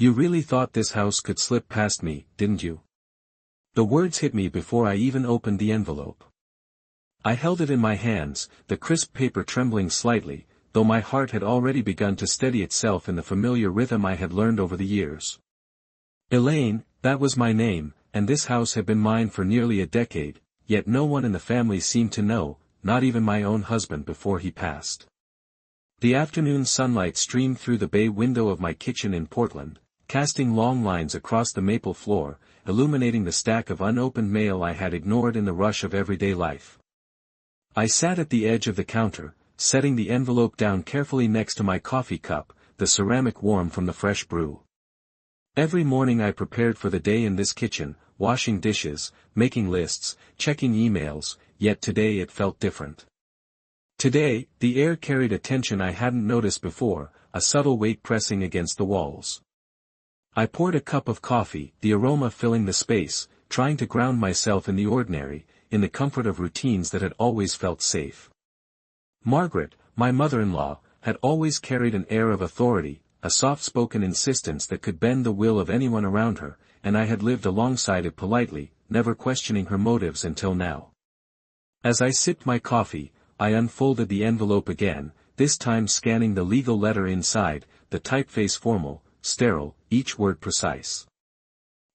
You really thought this house could slip past me, didn't you? The words hit me before I even opened the envelope. I held it in my hands, the crisp paper trembling slightly, though my heart had already begun to steady itself in the familiar rhythm I had learned over the years. Elaine, that was my name, and this house had been mine for nearly a decade, yet no one in the family seemed to know, not even my own husband before he passed. The afternoon sunlight streamed through the bay window of my kitchen in Portland, casting long lines across the maple floor, illuminating the stack of unopened mail I had ignored in the rush of everyday life. I sat at the edge of the counter, setting the envelope down carefully next to my coffee cup, the ceramic warm from the fresh brew. Every morning I prepared for the day in this kitchen, washing dishes, making lists, checking emails, yet today it felt different. Today, the air carried a tension I hadn't noticed before, a subtle weight pressing against the walls. I poured a cup of coffee, the aroma filling the space, trying to ground myself in the ordinary, in the comfort of routines that had always felt safe. Margaret, my mother-in-law, had always carried an air of authority, a soft-spoken insistence that could bend the will of anyone around her, and I had lived alongside it politely, never questioning her motives until now. As I sipped my coffee, I unfolded the envelope again, this time scanning the legal letter inside, the typeface formal, sterile, each word precise.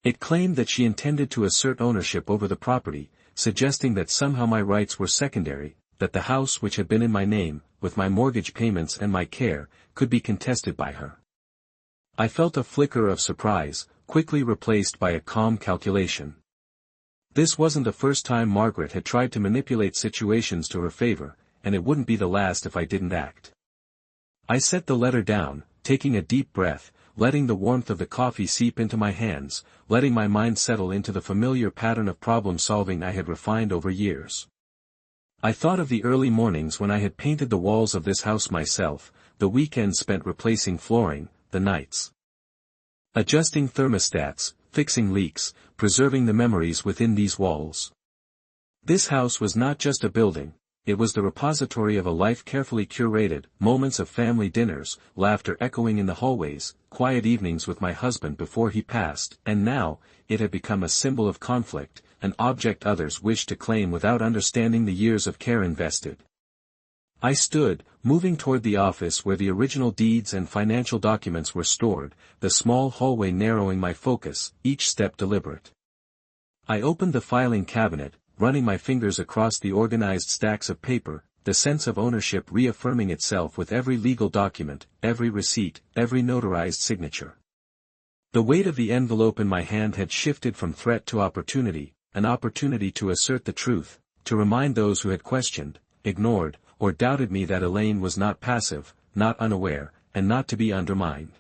It claimed that she intended to assert ownership over the property, suggesting that somehow my rights were secondary, that the house which had been in my name, with my mortgage payments and my care, could be contested by her. I felt a flicker of surprise, quickly replaced by a calm calculation. This wasn't the first time Margaret had tried to manipulate situations to her favor, and it wouldn't be the last if I didn't act. I set the letter down, taking a deep breath, letting the warmth of the coffee seep into my hands, letting my mind settle into the familiar pattern of problem-solving I had refined over years. I thought of the early mornings when I had painted the walls of this house myself, the weekends spent replacing flooring, the nights adjusting thermostats, fixing leaks, preserving the memories within these walls. This house was not just a building, it was the repository of a life carefully curated, moments of family dinners, laughter echoing in the hallways, quiet evenings with my husband before he passed, and now, it had become a symbol of conflict, an object others wished to claim without understanding the years of care invested. I stood, moving toward the office where the original deeds and financial documents were stored, the small hallway narrowing my focus, each step deliberate. I opened the filing cabinet, running my fingers across the organized stacks of paper, the sense of ownership reaffirming itself with every legal document, every receipt, every notarized signature. The weight of the envelope in my hand had shifted from threat to opportunity, an opportunity to assert the truth, to remind those who had questioned, ignored, or doubted me that Elaine was not passive, not unaware, and not to be undermined.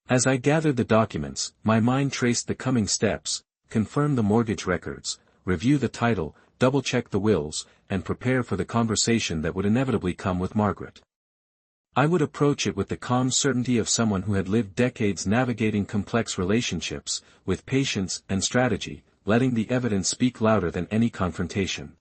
As I gathered the documents, my mind traced the coming steps, confirm the mortgage records, review the title, double-check the wills, and prepare for the conversation that would inevitably come with Margaret. I would approach it with the calm certainty of someone who had lived decades navigating complex relationships, with patience and strategy, letting the evidence speak louder than any confrontation.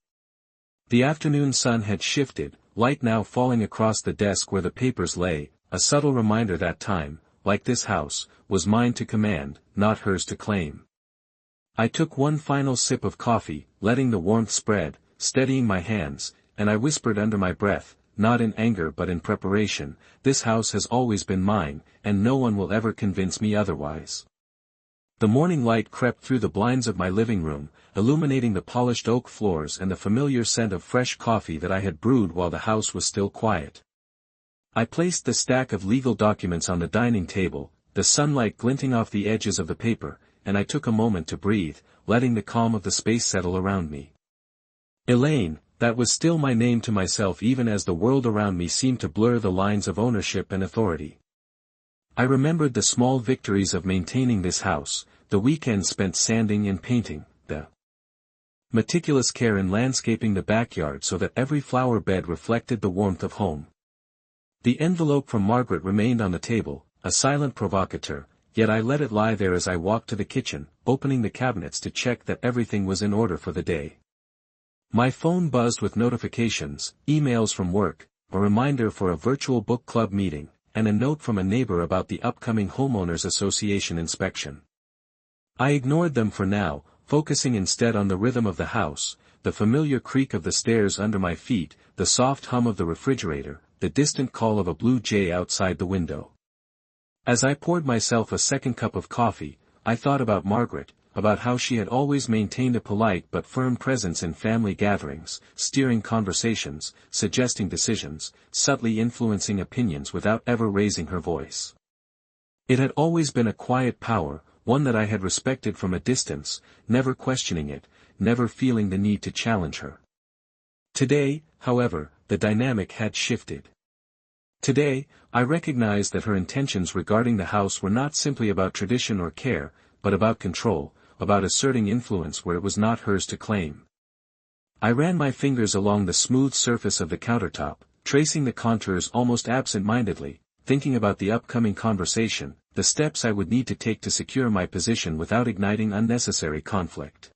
The afternoon sun had shifted, light now falling across the desk where the papers lay, a subtle reminder that time, like this house, was mine to command, not hers to claim. I took one final sip of coffee, letting the warmth spread, steadying my hands, and I whispered under my breath, not in anger but in preparation, this house has always been mine, and no one will ever convince me otherwise. The morning light crept through the blinds of my living room, illuminating the polished oak floors and the familiar scent of fresh coffee that I had brewed while the house was still quiet. I placed the stack of legal documents on the dining table, the sunlight glinting off the edges of the paper, and I took a moment to breathe, letting the calm of the space settle around me. Elaine, that was still my name to myself even as the world around me seemed to blur the lines of ownership and authority. I remembered the small victories of maintaining this house, the weekends spent sanding and painting, the meticulous care in landscaping the backyard so that every flower bed reflected the warmth of home. The envelope from Margaret remained on the table, a silent provocateur, yet I let it lie there as I walked to the kitchen, opening the cabinets to check that everything was in order for the day. My phone buzzed with notifications, emails from work, a reminder for a virtual book club meeting, and a note from a neighbor about the upcoming homeowners association inspection. I ignored them for now, focusing instead on the rhythm of the house, the familiar creak of the stairs under my feet, the soft hum of the refrigerator, the distant call of a blue jay outside the window. As I poured myself a second cup of coffee, I thought about Margaret, about how she had always maintained a polite but firm presence in family gatherings, steering conversations, suggesting decisions, subtly influencing opinions without ever raising her voice. It had always been a quiet power, one that I had respected from a distance, never questioning it, never feeling the need to challenge her. Today, however, the dynamic had shifted. Today, I recognized that her intentions regarding the house were not simply about tradition or care, but about control, about asserting influence where it was not hers to claim. I ran my fingers along the smooth surface of the countertop, tracing the contours almost absent-mindedly, thinking about the upcoming conversation, the steps I would need to take to secure my position without igniting unnecessary conflict.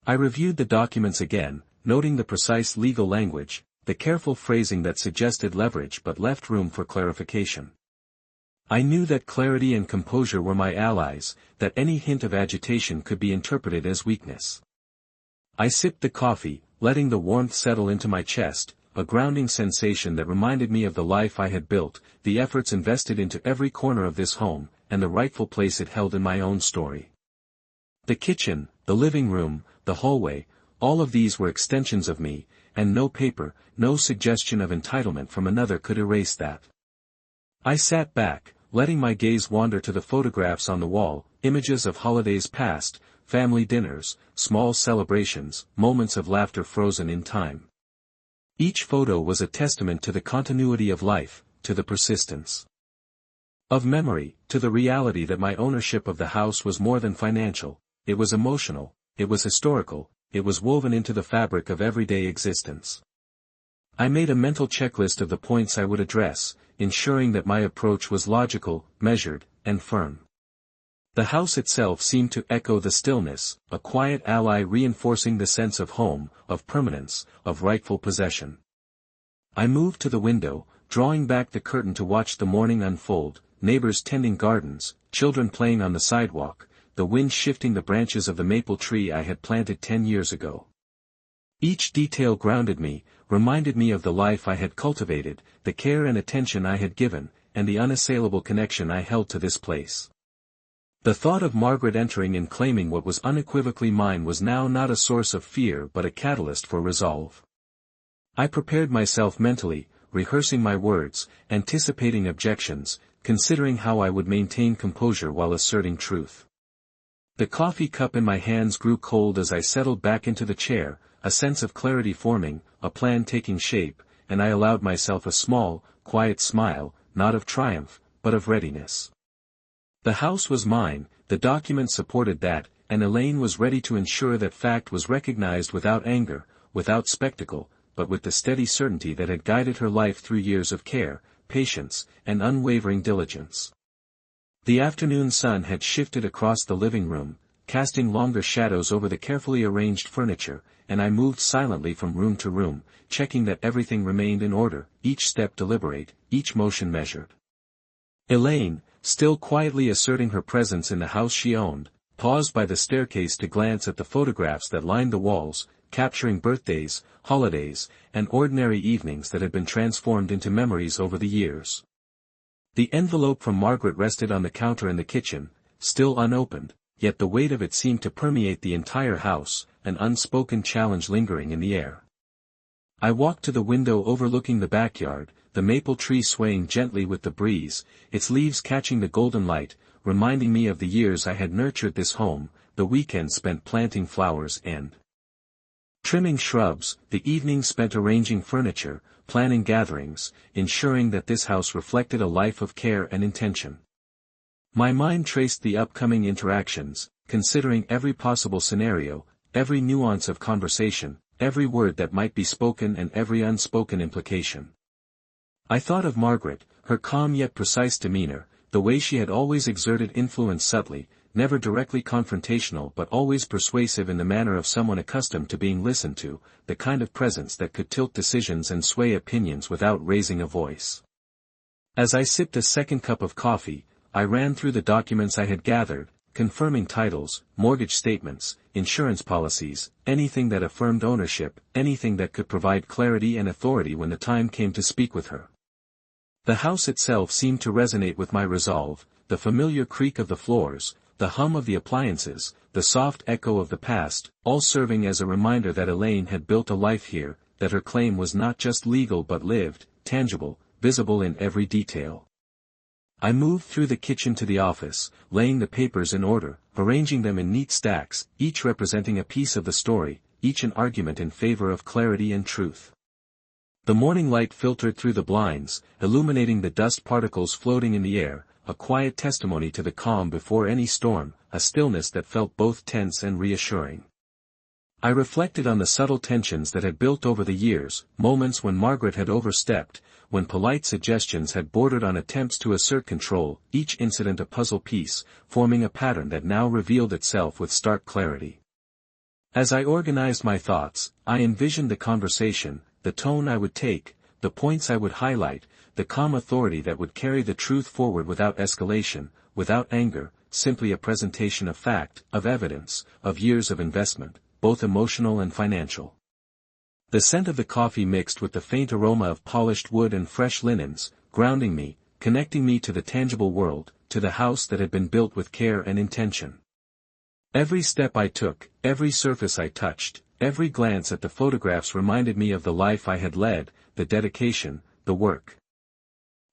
I reviewed the documents again, noting the precise legal language, the careful phrasing that suggested leverage but left room for clarification. I knew that clarity and composure were my allies, that any hint of agitation could be interpreted as weakness. I sipped the coffee, letting the warmth settle into my chest, a grounding sensation that reminded me of the life I had built, the efforts invested into every corner of this home, and the rightful place it held in my own story. The kitchen, the living room, the hallway, all of these were extensions of me, and no paper, no suggestion of entitlement from another could erase that. I sat back, letting my gaze wander to the photographs on the wall, images of holidays past, family dinners, small celebrations, moments of laughter frozen in time. Each photo was a testament to the continuity of life, to the persistence of memory, to the reality that my ownership of the house was more than financial, it was emotional, it was historical, it was woven into the fabric of everyday existence. I made a mental checklist of the points I would address, ensuring that my approach was logical, measured, and firm. The house itself seemed to echo the stillness, a quiet ally reinforcing the sense of home, of permanence, of rightful possession. I moved to the window, drawing back the curtain to watch the morning unfold, neighbors tending gardens, children playing on the sidewalk, the wind shifting the branches of the maple tree I had planted 10 years ago. Each detail grounded me, reminded me of the life I had cultivated, the care and attention I had given, and the unassailable connection I held to this place. The thought of Margaret entering and claiming what was unequivocally mine was now not a source of fear but a catalyst for resolve. I prepared myself mentally, rehearsing my words, anticipating objections, considering how I would maintain composure while asserting truth. The coffee cup in my hands grew cold as I settled back into the chair, a sense of clarity forming, a plan taking shape, and I allowed myself a small, quiet smile, not of triumph, but of readiness. The house was mine, the documents supported that, and Elaine was ready to ensure that fact was recognized without anger, without spectacle, but with the steady certainty that had guided her life through years of care, patience, and unwavering diligence. The afternoon sun had shifted across the living room, casting longer shadows over the carefully arranged furniture, and I moved silently from room to room, checking that everything remained in order, each step deliberate, each motion measured. Elaine, still quietly asserting her presence in the house she owned, paused by the staircase to glance at the photographs that lined the walls, capturing birthdays, holidays, and ordinary evenings that had been transformed into memories over the years. The envelope from Margaret rested on the counter in the kitchen, still unopened, yet the weight of it seemed to permeate the entire house, an unspoken challenge lingering in the air. I walked to the window overlooking the backyard, the maple tree swaying gently with the breeze, its leaves catching the golden light, reminding me of the years I had nurtured this home, the weekends spent planting flowers and trimming shrubs, the evenings spent arranging furniture, planning gatherings, ensuring that this house reflected a life of care and intention. My mind traced the upcoming interactions, considering every possible scenario, every nuance of conversation, every word that might be spoken and every unspoken implication. I thought of Margaret, her calm yet precise demeanor, the way she had always exerted influence subtly, never directly confrontational but always persuasive in the manner of someone accustomed to being listened to, the kind of presence that could tilt decisions and sway opinions without raising a voice. As I sipped a second cup of coffee, I ran through the documents I had gathered, confirming titles, mortgage statements, insurance policies, anything that affirmed ownership, anything that could provide clarity and authority when the time came to speak with her. The house itself seemed to resonate with my resolve, the familiar creak of the floors, the hum of the appliances, the soft echo of the past, all serving as a reminder that Elaine had built a life here, that her claim was not just legal but lived, tangible, visible in every detail. I moved through the kitchen to the office, laying the papers in order, arranging them in neat stacks, each representing a piece of the story, each an argument in favor of clarity and truth. The morning light filtered through the blinds, illuminating the dust particles floating in the air, a quiet testimony to the calm before any storm, a stillness that felt both tense and reassuring. I reflected on the subtle tensions that had built over the years, moments when Margaret had overstepped, when polite suggestions had bordered on attempts to assert control, each incident a puzzle piece, forming a pattern that now revealed itself with stark clarity. As I organized my thoughts, I envisioned the conversation, the tone I would take, the points I would highlight, the calm authority that would carry the truth forward without escalation, without anger, simply a presentation of fact, of evidence, of years of investment, both emotional and financial. The scent of the coffee mixed with the faint aroma of polished wood and fresh linens, grounding me, connecting me to the tangible world, to the house that had been built with care and intention. Every step I took, every surface I touched, every glance at the photographs reminded me of the life I had led, the dedication, the work.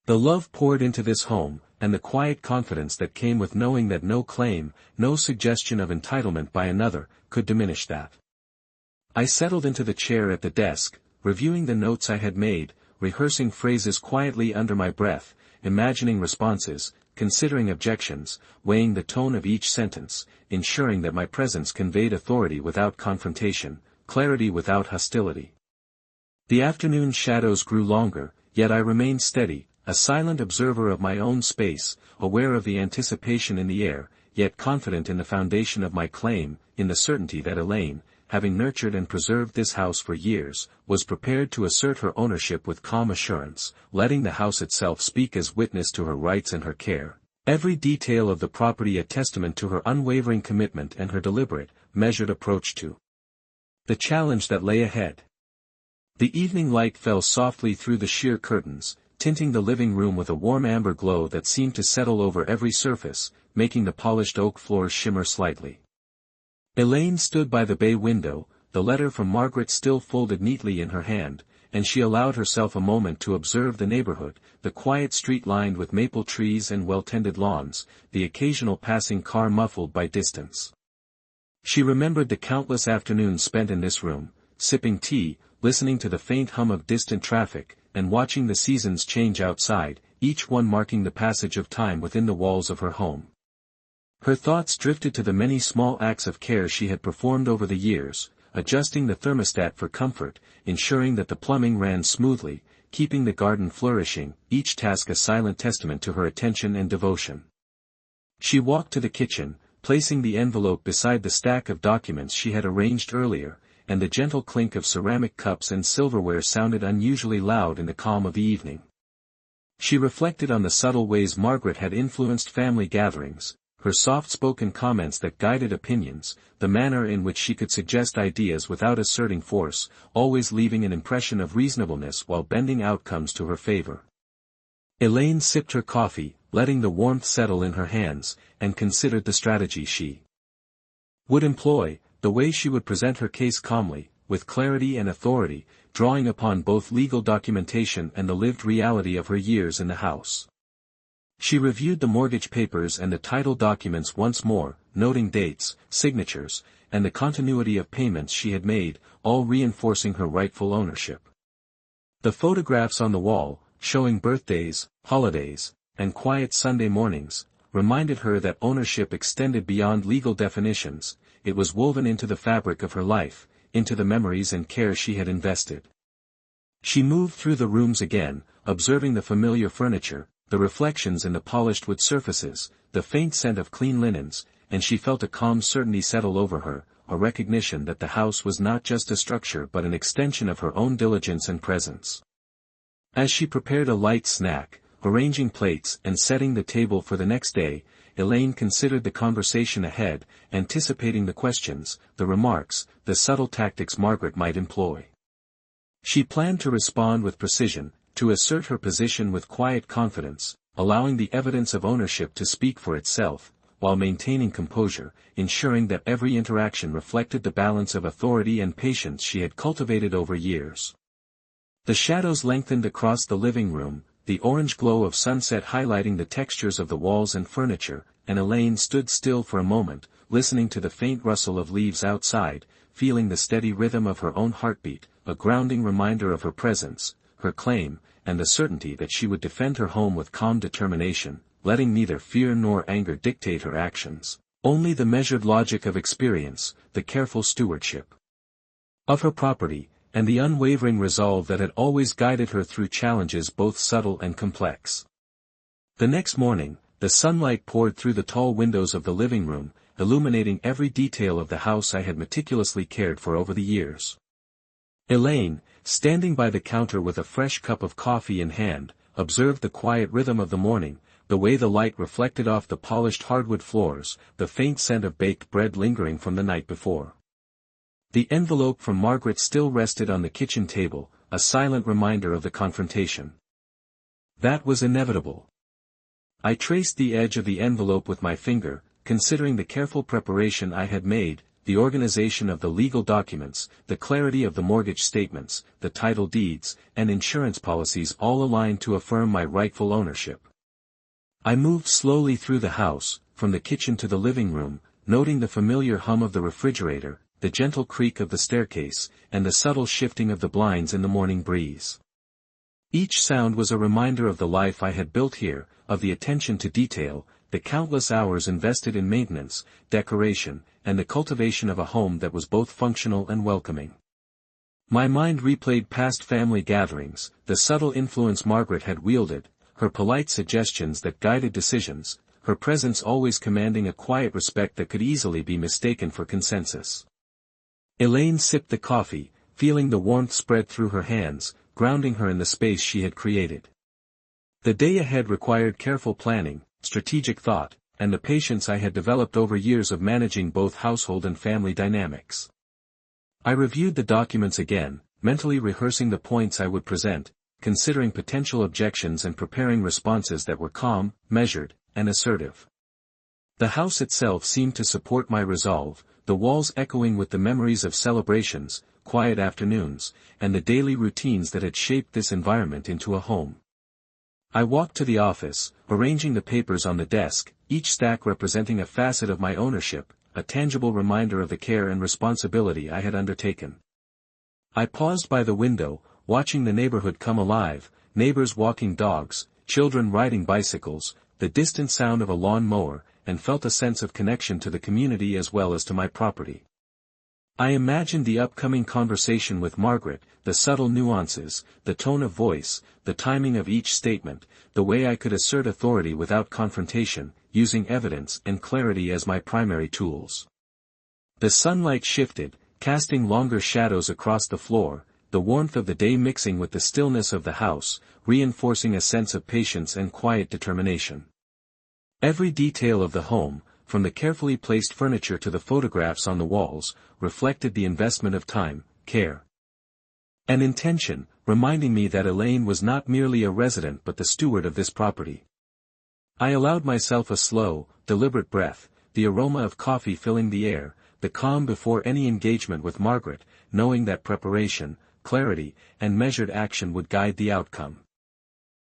The love poured into this home, and the quiet confidence that came with knowing that no claim, no suggestion of entitlement by another, could diminish that. I settled into the chair at the desk, reviewing the notes I had made, rehearsing phrases quietly under my breath, imagining responses, considering objections, weighing the tone of each sentence, ensuring that my presence conveyed authority without confrontation, clarity without hostility. The afternoon shadows grew longer, yet I remained steady, a silent observer of my own space, aware of the anticipation in the air, yet confident in the foundation of my claim, in the certainty that Elaine, having nurtured and preserved this house for years, was prepared to assert her ownership with calm assurance, letting the house itself speak as witness to her rights and her care, every detail of the property a testament to her unwavering commitment and her deliberate, measured approach to the challenge that lay ahead. The evening light fell softly through the sheer curtains, tinting the living room with a warm amber glow that seemed to settle over every surface, making the polished oak floors shimmer slightly. Elaine stood by the bay window, the letter from Margaret still folded neatly in her hand, and she allowed herself a moment to observe the neighborhood, the quiet street lined with maple trees and well-tended lawns, the occasional passing car muffled by distance. She remembered the countless afternoons spent in this room, sipping tea, listening to the faint hum of distant traffic, and watching the seasons change outside, each one marking the passage of time within the walls of her home. Her thoughts drifted to the many small acts of care she had performed over the years, adjusting the thermostat for comfort, ensuring that the plumbing ran smoothly, keeping the garden flourishing, each task a silent testament to her attention and devotion. She walked to the kitchen, placing the envelope beside the stack of documents she had arranged earlier, and the gentle clink of ceramic cups and silverware sounded unusually loud in the calm of the evening. She reflected on the subtle ways Margaret had influenced family gatherings, her soft-spoken comments that guided opinions, the manner in which she could suggest ideas without asserting force, always leaving an impression of reasonableness while bending outcomes to her favor. Elaine sipped her coffee, letting the warmth settle in her hands, and considered the strategy she would employ, the way she would present her case calmly, with clarity and authority, drawing upon both legal documentation and the lived reality of her years in the house. She reviewed the mortgage papers and the title documents once more, noting dates, signatures, and the continuity of payments she had made, all reinforcing her rightful ownership. The photographs on the wall, showing birthdays, holidays, and quiet Sunday mornings, reminded her that ownership extended beyond legal definitions. It was woven into the fabric of her life, into the memories and care she had invested. She moved through the rooms again, observing the familiar furniture, the reflections in the polished wood surfaces, the faint scent of clean linens, and she felt a calm certainty settle over her, a recognition that the house was not just a structure but an extension of her own diligence and presence. As she prepared a light snack, arranging plates and setting the table for the next day, Elaine considered the conversation ahead, anticipating the questions, the remarks, the subtle tactics Margaret might employ. She planned to respond with precision, to assert her position with quiet confidence, allowing the evidence of ownership to speak for itself, while maintaining composure, ensuring that every interaction reflected the balance of authority and patience she had cultivated over years. The shadows lengthened across the living room, the orange glow of sunset highlighting the textures of the walls and furniture, and Elaine stood still for a moment, listening to the faint rustle of leaves outside, feeling the steady rhythm of her own heartbeat, a grounding reminder of her presence, her claim, and the certainty that she would defend her home with calm determination, letting neither fear nor anger dictate her actions, only the measured logic of experience, the careful stewardship of her property, and the unwavering resolve that had always guided her through challenges both subtle and complex. The next morning, the sunlight poured through the tall windows of the living room, illuminating every detail of the house I had meticulously cared for over the years. Elaine, standing by the counter with a fresh cup of coffee in hand, observed the quiet rhythm of the morning, the way the light reflected off the polished hardwood floors, the faint scent of baked bread lingering from the night before. The envelope from Margaret still rested on the kitchen table, a silent reminder of the confrontation. That was inevitable. I traced the edge of the envelope with my finger, considering the careful preparation I had made, the organization of the legal documents, the clarity of the mortgage statements, the title deeds, and insurance policies all aligned to affirm my rightful ownership. I moved slowly through the house, from the kitchen to the living room, noting the familiar hum of the refrigerator, the gentle creak of the staircase, and the subtle shifting of the blinds in the morning breeze. Each sound was a reminder of the life I had built here, of the attention to detail, the countless hours invested in maintenance, decoration, and the cultivation of a home that was both functional and welcoming. My mind replayed past family gatherings, the subtle influence Margaret had wielded, her polite suggestions that guided decisions, her presence always commanding a quiet respect that could easily be mistaken for consensus. Elaine sipped the coffee, feeling the warmth spread through her hands, grounding her in the space she had created. The day ahead required careful planning, strategic thought, and the patience I had developed over years of managing both household and family dynamics. I reviewed the documents again, mentally rehearsing the points I would present, considering potential objections and preparing responses that were calm, measured, and assertive. The house itself seemed to support my resolve, the walls echoing with the memories of celebrations, quiet afternoons, and the daily routines that had shaped this environment into a home. I walked to the office, arranging the papers on the desk, each stack representing a facet of my ownership, a tangible reminder of the care and responsibility I had undertaken. I paused by the window, watching the neighborhood come alive, neighbors walking dogs, children riding bicycles, the distant sound of a lawn mower, and felt a sense of connection to the community as well as to my property. I imagined the upcoming conversation with Margaret, the subtle nuances, the tone of voice, the timing of each statement, the way I could assert authority without confrontation, using evidence and clarity as my primary tools. The sunlight shifted, casting longer shadows across the floor, the warmth of the day mixing with the stillness of the house, reinforcing a sense of patience and quiet determination. Every detail of the home, from the carefully placed furniture to the photographs on the walls, reflected the investment of time, care, and intention, reminding me that Elaine was not merely a resident but the steward of this property. I allowed myself a slow, deliberate breath, the aroma of coffee filling the air, the calm before any engagement with Margaret, knowing that preparation, clarity, and measured action would guide the outcome.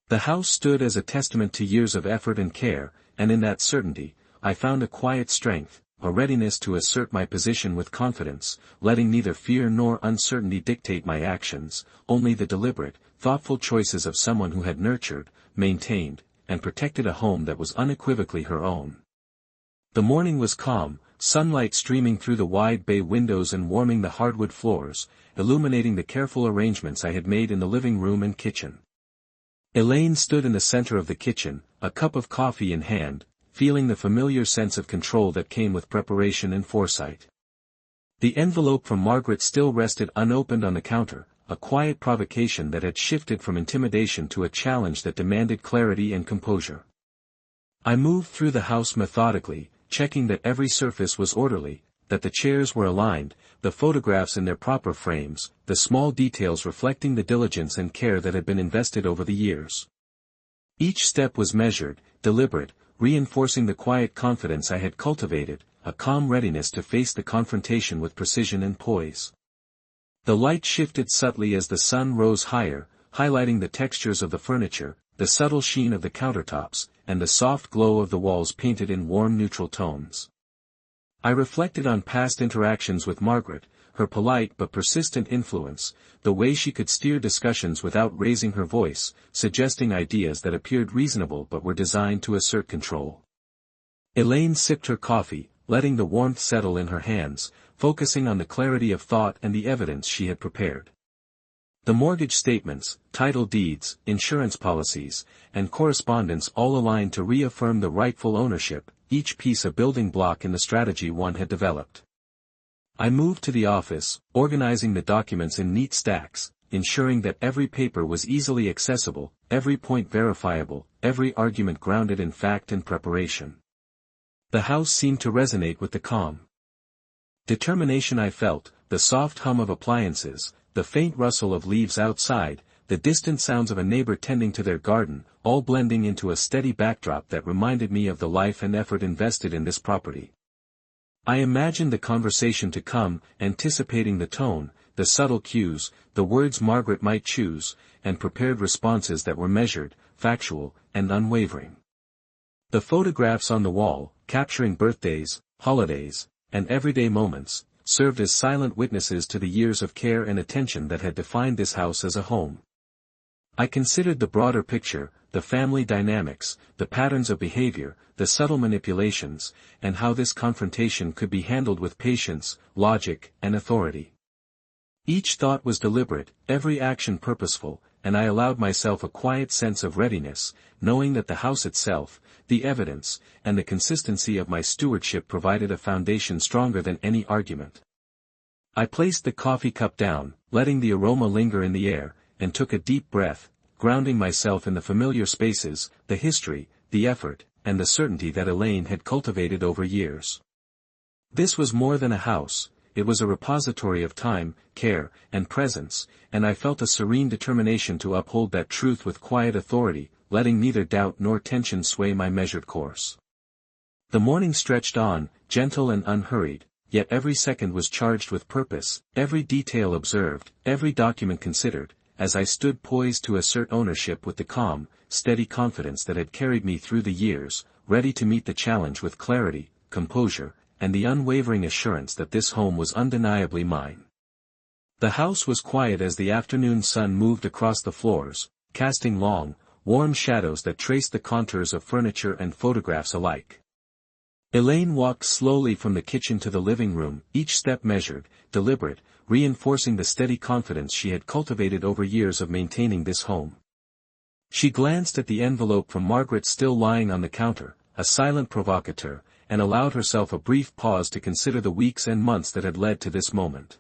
The house stood as a testament to years of effort and care, and in that certainty, I found a quiet strength, a readiness to assert my position with confidence, letting neither fear nor uncertainty dictate my actions, only the deliberate, thoughtful choices of someone who had nurtured, maintained, and protected a home that was unequivocally her own. The morning was calm, sunlight streaming through the wide bay windows and warming the hardwood floors, illuminating the careful arrangements I had made in the living room and kitchen. Elaine stood in the center of the kitchen, a cup of coffee in hand, feeling the familiar sense of control that came with preparation and foresight. The envelope from Margaret still rested unopened on the counter, a quiet provocation that had shifted from intimidation to a challenge that demanded clarity and composure. I moved through the house methodically, checking that every surface was orderly, that the chairs were aligned, the photographs in their proper frames, the small details reflecting the diligence and care that had been invested over the years. Each step was measured, deliberate, reinforcing the quiet confidence I had cultivated, a calm readiness to face the confrontation with precision and poise. The light shifted subtly as the sun rose higher, highlighting the textures of the furniture, the subtle sheen of the countertops, and the soft glow of the walls painted in warm neutral tones. I reflected on past interactions with Margaret, her polite but persistent influence, the way she could steer discussions without raising her voice, suggesting ideas that appeared reasonable but were designed to assert control. Elaine sipped her coffee, letting the warmth settle in her hands, focusing on the clarity of thought and the evidence she had prepared. The mortgage statements, title deeds, insurance policies, and correspondence all aligned to reaffirm the rightful ownership, each piece a building block in the strategy one had developed. I moved to the office, organizing the documents in neat stacks, ensuring that every paper was easily accessible, every point verifiable, every argument grounded in fact and preparation. The house seemed to resonate with the calm determination I felt, the soft hum of appliances, the faint rustle of leaves outside, the distant sounds of a neighbor tending to their garden, all blending into a steady backdrop that reminded me of the life and effort invested in this property. I imagined the conversation to come, anticipating the tone, the subtle cues, the words Margaret might choose, and prepared responses that were measured, factual, and unwavering. The photographs on the wall, capturing birthdays, holidays, and everyday moments, served as silent witnesses to the years of care and attention that had defined this house as a home. I considered the broader picture, the family dynamics, the patterns of behavior, the subtle manipulations, and how this confrontation could be handled with patience, logic, and authority. Each thought was deliberate, every action purposeful, and I allowed myself a quiet sense of readiness, knowing that the house itself, the evidence, and the consistency of my stewardship provided a foundation stronger than any argument. I placed the coffee cup down, letting the aroma linger in the air, and took a deep breath, grounding myself in the familiar spaces, the history, the effort, and the certainty that Elaine had cultivated over years. This was more than a house, it was a repository of time, care, and presence, and I felt a serene determination to uphold that truth with quiet authority, letting neither doubt nor tension sway my measured course. The morning stretched on, gentle and unhurried, yet every second was charged with purpose, every detail observed, every document considered, as I stood poised to assert ownership with the calm, steady confidence that had carried me through the years, ready to meet the challenge with clarity, composure, and the unwavering assurance that this home was undeniably mine. The house was quiet as the afternoon sun moved across the floors, casting long, warm shadows that traced the contours of furniture and photographs alike. Elaine walked slowly from the kitchen to the living room, each step measured, deliberate, reinforcing the steady confidence she had cultivated over years of maintaining this home. She glanced at the envelope from Margaret still lying on the counter, a silent provocateur, and allowed herself a brief pause to consider the weeks and months that had led to this moment.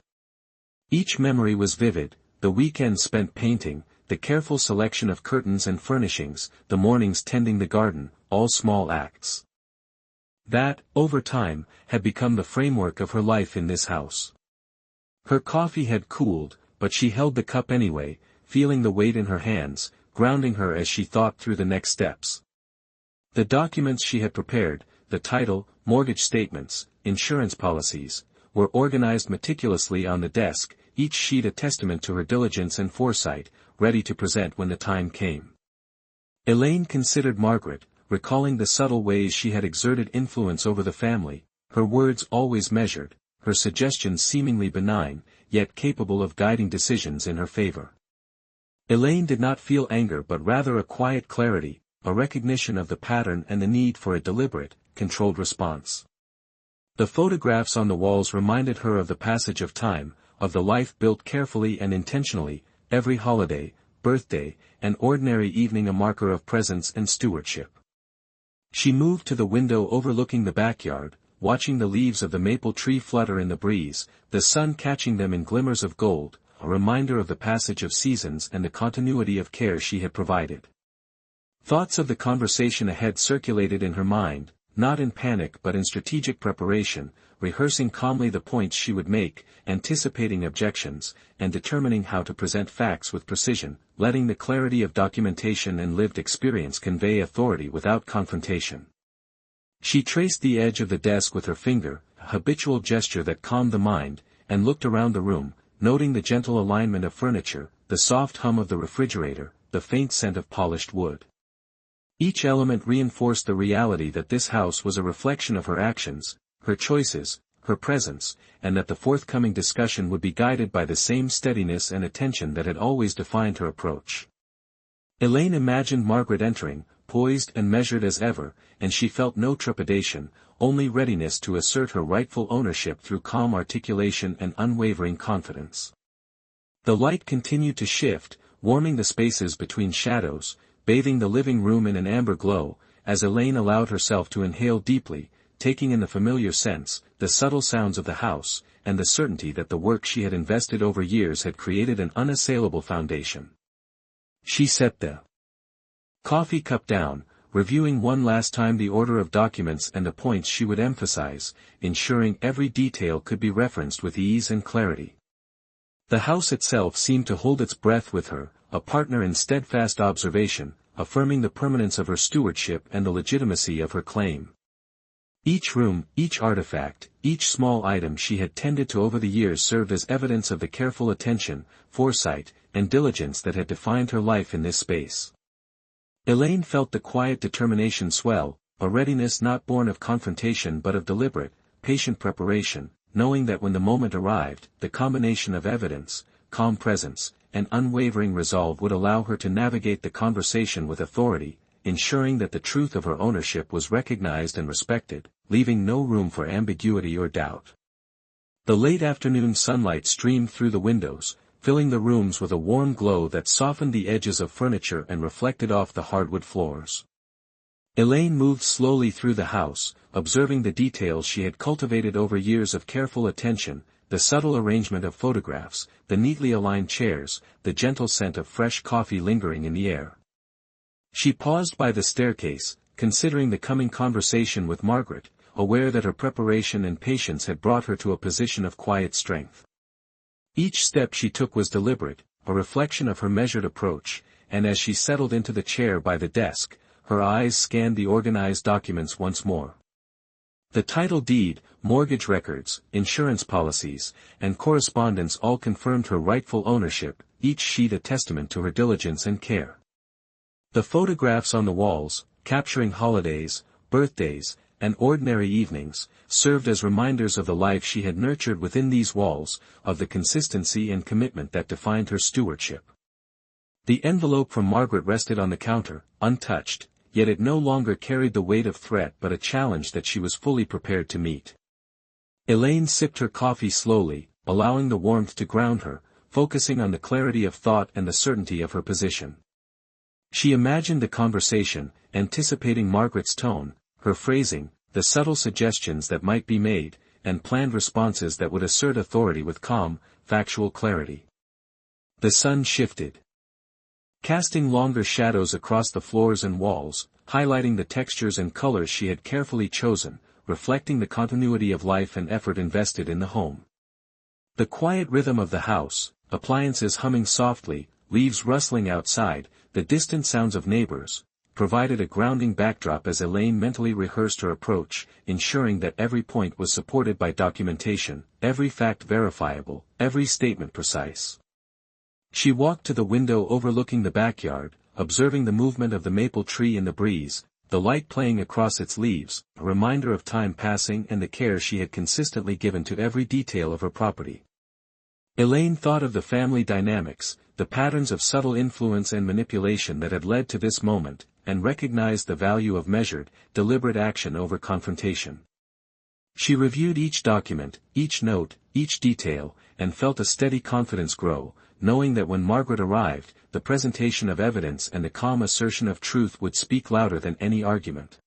Each memory was vivid, the weekends spent painting, the careful selection of curtains and furnishings, the mornings tending the garden, all small acts that, over time, had become the framework of her life in this house. Her coffee had cooled, but she held the cup anyway, feeling the weight in her hands, grounding her as she thought through the next steps. The documents she had prepared, the title, mortgage statements, insurance policies, were organized meticulously on the desk, each sheet a testament to her diligence and foresight, ready to present when the time came. Elaine considered Margaret, recalling the subtle ways she had exerted influence over the family, her words always measured, her suggestions seemingly benign, yet capable of guiding decisions in her favor. Elaine did not feel anger but rather a quiet clarity, a recognition of the pattern and the need for a deliberate, controlled response. The photographs on the walls reminded her of the passage of time, of the life built carefully and intentionally, every holiday, birthday, and ordinary evening a marker of presence and stewardship. She moved to the window overlooking the backyard, watching the leaves of the maple tree flutter in the breeze, the sun catching them in glimmers of gold, a reminder of the passage of seasons and the continuity of care she had provided. Thoughts of the conversation ahead circulated in her mind, not in panic but in strategic preparation, rehearsing calmly the points she would make, anticipating objections, and determining how to present facts with precision, letting the clarity of documentation and lived experience convey authority without confrontation. She traced the edge of the desk with her finger, a habitual gesture that calmed the mind, and looked around the room, noting the gentle alignment of furniture, the soft hum of the refrigerator, the faint scent of polished wood. Each element reinforced the reality that this house was a reflection of her actions, her choices, her presence, and that the forthcoming discussion would be guided by the same steadiness and attention that had always defined her approach. Elaine imagined Margaret entering, poised and measured as ever, and she felt no trepidation, only readiness to assert her rightful ownership through calm articulation and unwavering confidence. The light continued to shift, warming the spaces between shadows, bathing the living room in an amber glow, as Elaine allowed herself to inhale deeply, taking in the familiar scents, the subtle sounds of the house, and the certainty that the work she had invested over years had created an unassailable foundation. She set the coffee cup down, reviewing one last time the order of documents and the points she would emphasize, ensuring every detail could be referenced with ease and clarity. The house itself seemed to hold its breath with her, a partner in steadfast observation, affirming the permanence of her stewardship and the legitimacy of her claim. Each room, each artifact, each small item she had tended to over the years served as evidence of the careful attention, foresight, and diligence that had defined her life in this space. Elaine felt the quiet determination swell, a readiness not born of confrontation but of deliberate, patient preparation, knowing that when the moment arrived, the combination of evidence, calm presence, and unwavering resolve would allow her to navigate the conversation with authority, ensuring that the truth of her ownership was recognized and respected, leaving no room for ambiguity or doubt. The late afternoon sunlight streamed through the windows, filling the rooms with a warm glow that softened the edges of furniture and reflected off the hardwood floors. Elaine moved slowly through the house, observing the details she had cultivated over years of careful attention, the subtle arrangement of photographs, the neatly aligned chairs, the gentle scent of fresh coffee lingering in the air. She paused by the staircase, considering the coming conversation with Margaret, aware that her preparation and patience had brought her to a position of quiet strength. Each step she took was deliberate, a reflection of her measured approach, and as she settled into the chair by the desk, her eyes scanned the organized documents once more. The title deed, mortgage records, insurance policies, and correspondence all confirmed her rightful ownership, each sheet a testament to her diligence and care. The photographs on the walls, capturing holidays, birthdays, and ordinary evenings, served as reminders of the life she had nurtured within these walls, of the consistency and commitment that defined her stewardship. The envelope from Margaret rested on the counter, untouched, yet it no longer carried the weight of threat but a challenge that she was fully prepared to meet. Elaine sipped her coffee slowly, allowing the warmth to ground her, focusing on the clarity of thought and the certainty of her position. She imagined the conversation, anticipating Margaret's tone, her phrasing, the subtle suggestions that might be made, and planned responses that would assert authority with calm, factual clarity. The sun shifted, casting longer shadows across the floors and walls, highlighting the textures and colors she had carefully chosen, reflecting the continuity of life and effort invested in the home. The quiet rhythm of the house, appliances humming softly, leaves rustling outside, the distant sounds of neighbors, provided a grounding backdrop as Elaine mentally rehearsed her approach, ensuring that every point was supported by documentation, every fact verifiable, every statement precise. She walked to the window overlooking the backyard, observing the movement of the maple tree in the breeze, the light playing across its leaves, a reminder of time passing and the care she had consistently given to every detail of her property. Elaine thought of the family dynamics, the patterns of subtle influence and manipulation that had led to this moment, and recognized the value of measured, deliberate action over confrontation. She reviewed each document, each note, each detail, and felt a steady confidence grow, knowing that when Margaret arrived, the presentation of evidence and the calm assertion of truth would speak louder than any argument.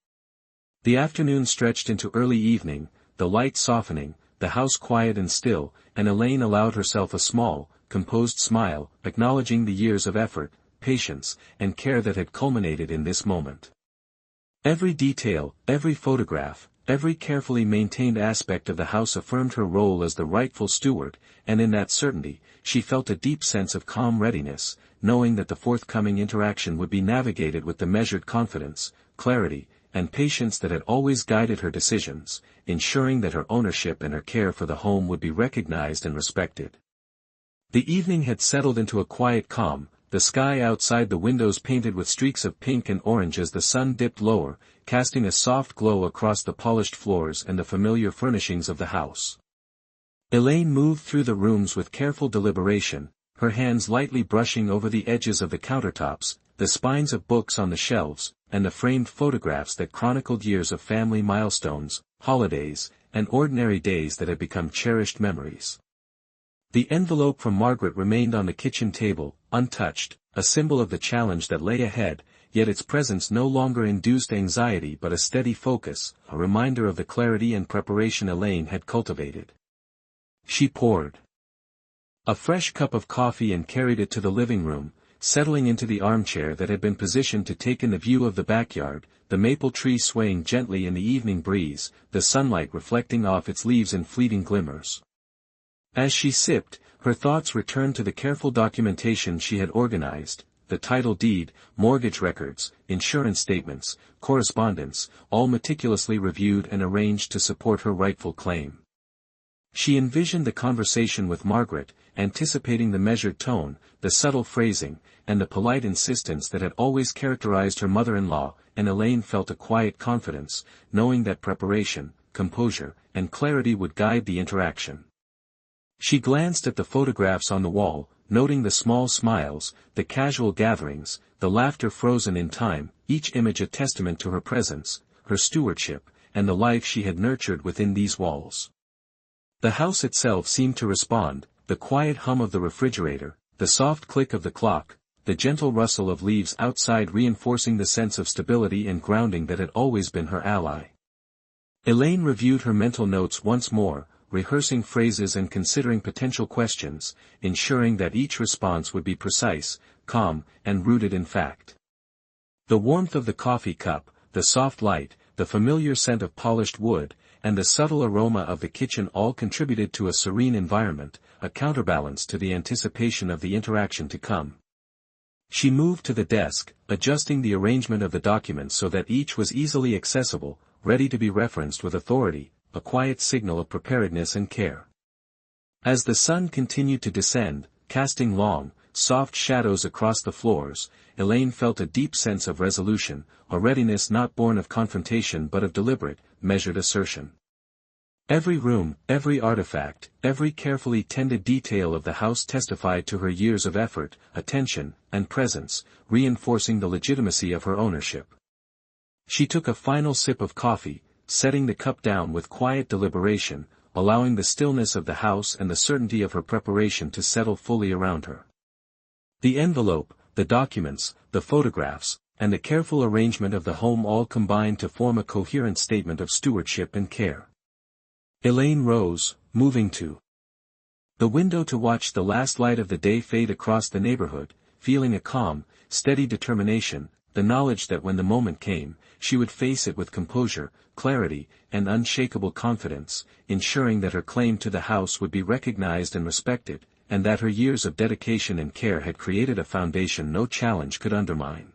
The afternoon stretched into early evening, the light softening, the house quiet and still, and Elaine allowed herself a small, composed smile, acknowledging the years of effort, patience, and care that had culminated in this moment. Every detail, every photograph, every carefully maintained aspect of the house affirmed her role as the rightful steward, and in that certainty, she felt a deep sense of calm readiness, knowing that the forthcoming interaction would be navigated with the measured confidence, clarity, and patience that had always guided her decisions, ensuring that her ownership and her care for the home would be recognized and respected. The evening had settled into a quiet calm, the sky outside the windows painted with streaks of pink and orange as the sun dipped lower, casting a soft glow across the polished floors and the familiar furnishings of the house. Elaine moved through the rooms with careful deliberation, her hands lightly brushing over the edges of the countertops, the spines of books on the shelves, and the framed photographs that chronicled years of family milestones, holidays, and ordinary days that had become cherished memories. The envelope from Margaret remained on the kitchen table, untouched, a symbol of the challenge that lay ahead, yet its presence no longer induced anxiety but a steady focus, a reminder of the clarity and preparation Elaine had cultivated. She poured a fresh cup of coffee and carried it to the living room, settling into the armchair that had been positioned to take in the view of the backyard, the maple tree swaying gently in the evening breeze, the sunlight reflecting off its leaves in fleeting glimmers. As she sipped, her thoughts returned to the careful documentation she had organized, the title deed, mortgage records, insurance statements, correspondence, all meticulously reviewed and arranged to support her rightful claim. She envisioned the conversation with Margaret, anticipating the measured tone, the subtle phrasing, and the polite insistence that had always characterized her mother-in-law, and Elaine felt a quiet confidence, knowing that preparation, composure, and clarity would guide the interaction. She glanced at the photographs on the wall, noting the small smiles, the casual gatherings, the laughter frozen in time, each image a testament to her presence, her stewardship, and the life she had nurtured within these walls. The house itself seemed to respond, the quiet hum of the refrigerator, the soft click of the clock, the gentle rustle of leaves outside reinforcing the sense of stability and grounding that had always been her ally. Elaine reviewed her mental notes once more, rehearsing phrases and considering potential questions, ensuring that each response would be precise, calm, and rooted in fact. The warmth of the coffee cup, the soft light, the familiar scent of polished wood, and the subtle aroma of the kitchen all contributed to a serene environment, a counterbalance to the anticipation of the interaction to come. She moved to the desk, adjusting the arrangement of the documents so that each was easily accessible, ready to be referenced with authority, a quiet signal of preparedness and care. As the sun continued to descend, casting long, soft shadows across the floors, Elaine felt a deep sense of resolution, a readiness not born of confrontation but of deliberate, measured assertion. Every room, every artifact, every carefully tended detail of the house testified to her years of effort, attention, and presence, reinforcing the legitimacy of her ownership. She took a final sip of coffee, setting the cup down with quiet deliberation, allowing the stillness of the house and the certainty of her preparation to settle fully around her. The envelope, the documents, the photographs, and the careful arrangement of the home all combined to form a coherent statement of stewardship and care. Elaine rose, moving to the window to watch the last light of the day fade across the neighborhood, feeling a calm, steady determination, the knowledge that when the moment came, she would face it with composure, clarity, and unshakable confidence, ensuring that her claim to the house would be recognized and respected, and that her years of dedication and care had created a foundation no challenge could undermine.